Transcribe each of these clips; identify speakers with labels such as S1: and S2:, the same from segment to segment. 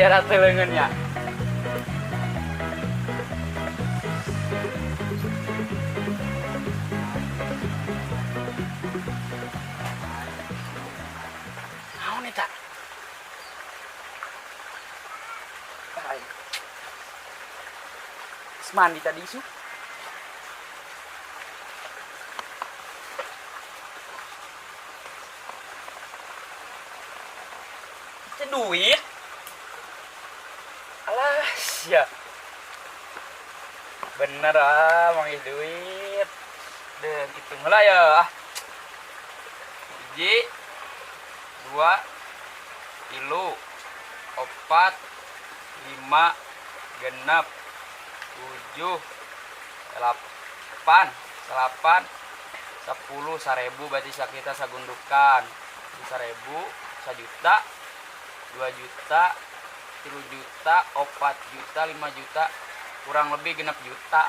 S1: ya rata lengannya. Mau nih tak? Mandi tadi su. Duit. Alah, sia. Bener manggil duit. Dan hitung lah ya. 1, 2, 3, 4, 5, 6, 7, 8, 10, 1000 berarti kita sagundukan. 1000, 1 juta, 2 juta, 3 juta, 4 juta, 5 juta, kurang lebih genap juta.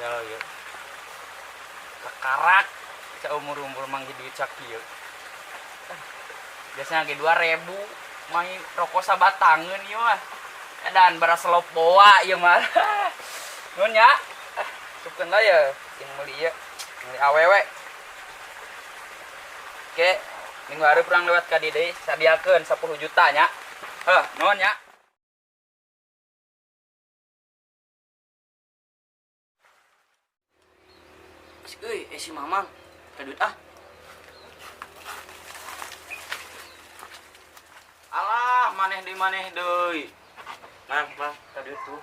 S1: Ya ya. Sekarak seumur-umur manggil duit sakieu. Biasanya ge 2000 main rokok sabatangeun ieu mah. Dan beras lopoa ieu mah. Nun nya. Supkeun lah ya yang meuli ieu. Meuli awewe. Oke. Minggu hari kurang lewat ka dieu deui sadiakeun 10 juta nya. Nuhun nya. Euy, si Mamang, teu duit ah. Alah, maneh deui.
S2: Mang, teu duit tuh.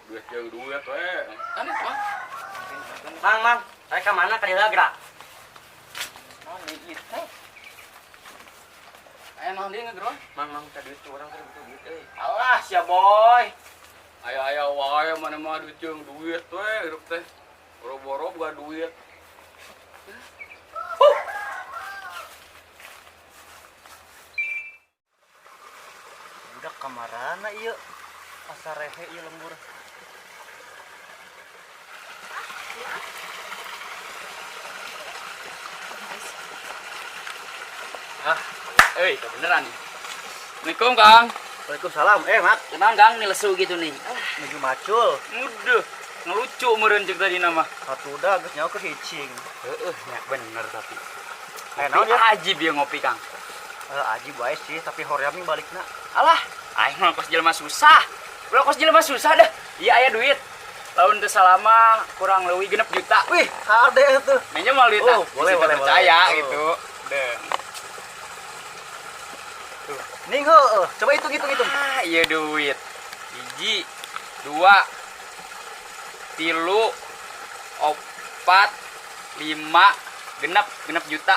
S1: Duit jeung duit we. Aneh mah.
S2: Mang, saya ke mana ka dieu gerak?
S1: Duit teh. Aya naon deui ngageron?
S2: Mang, teu duit tuh urang teu duit euy.
S1: Alah, sia boy. Aya wae mana mah duit jeung duit we hirup teh. Boro-boro bukan duit.
S2: Budak kamarana ieu? Asa rehe ieu lembur.
S1: Beneran nih. Assalamualaikum, Kang.
S2: Waalaikumsalam. Mak,
S1: Kenang, Kang, nih lesu gitu nih.
S2: menuju macul.
S1: Mudah. Ngelucu meureun cek tadi nama.
S2: Satu udah geus nyawa ke hicing.
S1: Nya bener tapi.
S2: Naon ya?
S1: Ajib ya ngopi, Kang.
S2: Aji bae sih, tapi horeami balikna.
S1: Alah, aing mah kos jelema susah. Ulah kos jelema susah dah. Iya aya duit. Laun teu salama kurang leuwih 6 juta.
S2: Wih, hade tuh.
S1: Minjem mal duit.
S2: Boleh.
S1: Percaya
S2: Oh.
S1: gitu. Deh.
S2: Ning heueuh, coba hitung.
S1: Iya duit. 1, 2, 3, 4, 5, genep juta.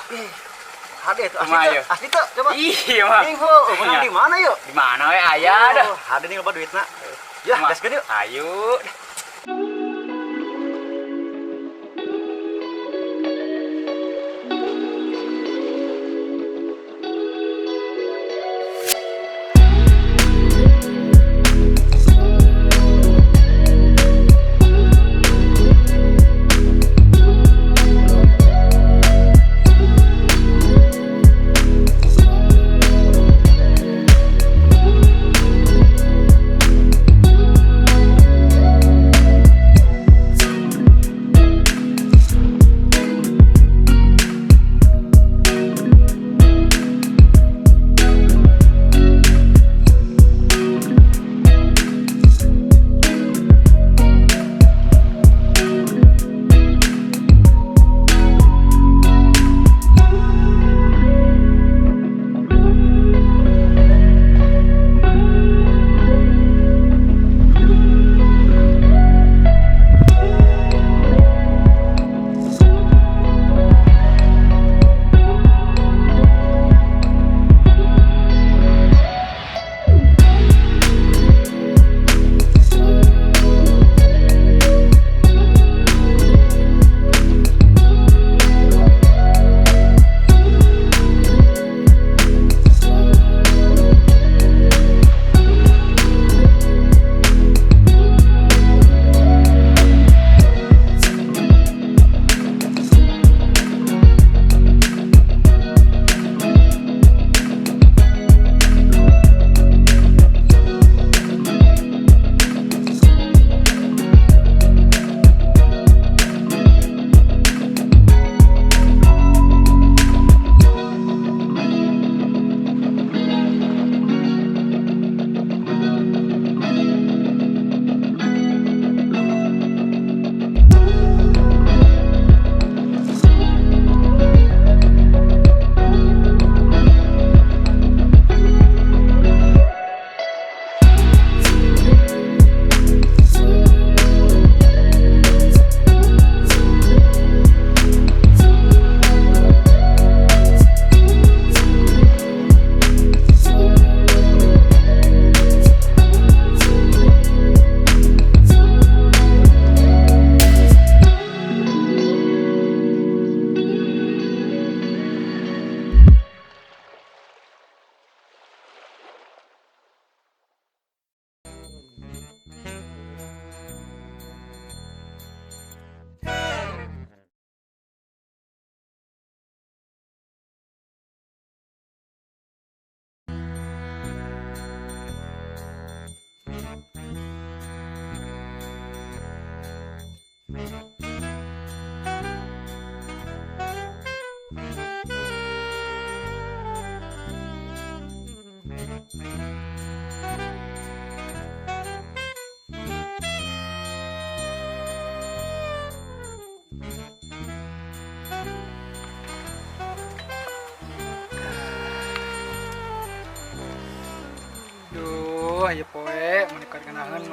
S2: Hade tuh
S1: Kumaha
S2: asli
S1: ieu?
S2: tuh. Asli tuh, coba.
S1: Iya mah.
S2: Ning heueuh, menang di mana yuk?
S1: Di mana we aya dah.
S2: Hade nih loba duitna. Ya, gaskeun yuk.
S1: Ayo.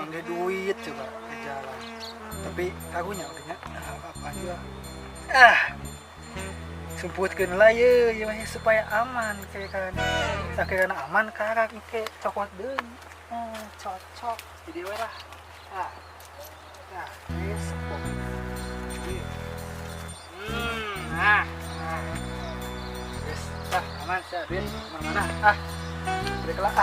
S3: manggil duit coba ke jalan. Tapi kagunya udah apa aja. Sebutkeun lah ye mah supaya aman kayak kan. Sakeuna aman karak ke cokot deui. Cocok jadi we lah. Nah, sepok. Yes, aman sih, duit mana? Baiklah.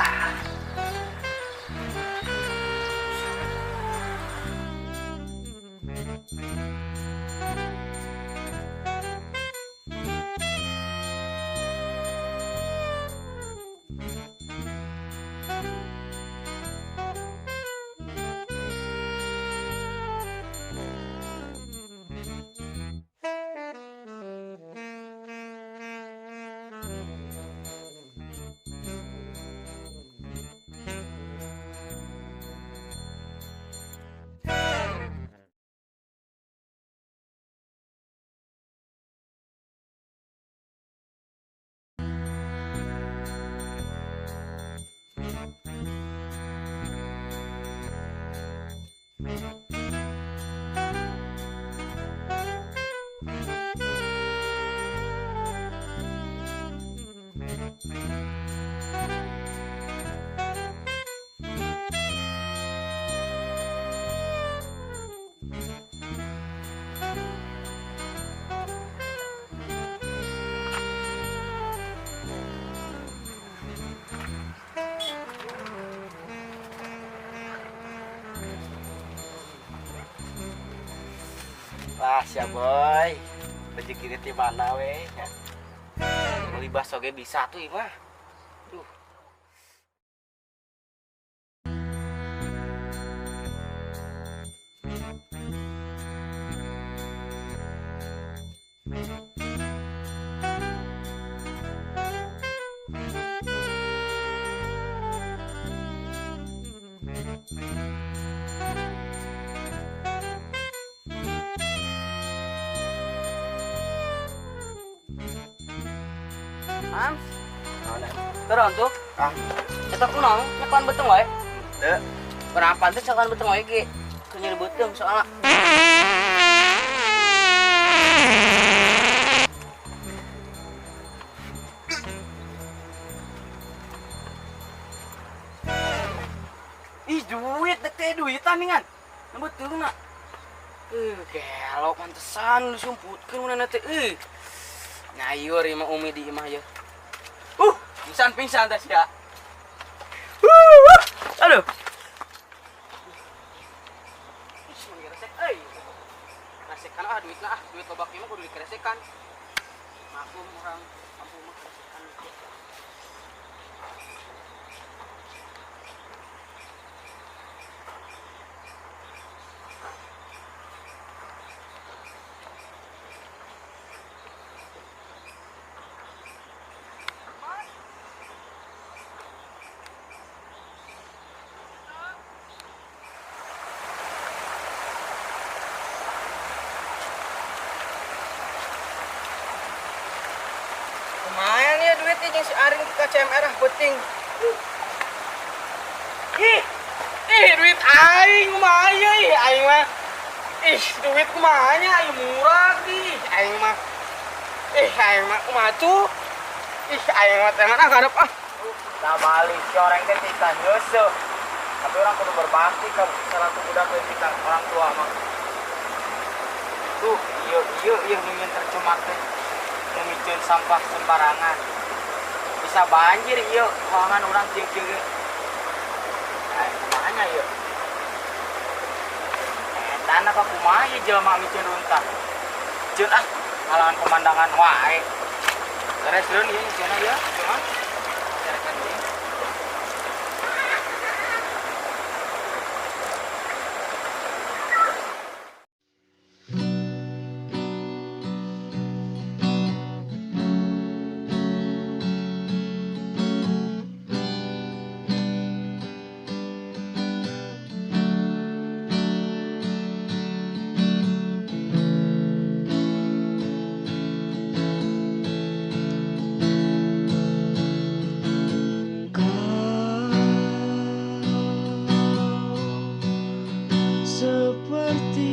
S2: Wah, sia boy. Rezeki di mana we? Beli bakso ge bisa tuh ieu mah. Duh.
S1: Mams. Turun tuh. Eta kunaon? Nyekan beteng wae.
S2: Teu.
S1: Berapa teh nyekan beteng wae ge? Kenyir beteng soalna. Ih, duit dek teh duitan ningan. Beteungna. Gelo pantesan disumputkeun mana teh. Ngayur imah umi di imah ya. Pingsan teh sia. Aduh. Keresekan duitna duit lobak mah kudu dikeresekan. Maklum orang kampung mah keresekan. Lumayan ya duitnya yang si Aring ke KCMR penting. Duit aing kumaha ieu aing mah. Duit kumaha nya aing murah di. Aing mah kumaha tuh. Aing mah teh mana garep
S2: Nah balik si orang teh tika nyeuseum. Tapi orang kudu berbakti ka salah satu budak teh tika orang tua mah.
S1: Tuh, ieu mungkin tercemar teh. Memicun sampah sembarangan. Bisa banjir ieu ruangan orang cing-cing. Kumaha nya ieu? Eta na kumaha ieu jelema micun runtah. Ceun ngalangan pemandangan wae. Beres reun ieu cenah ieu, cuman carekan ieu.
S4: seperti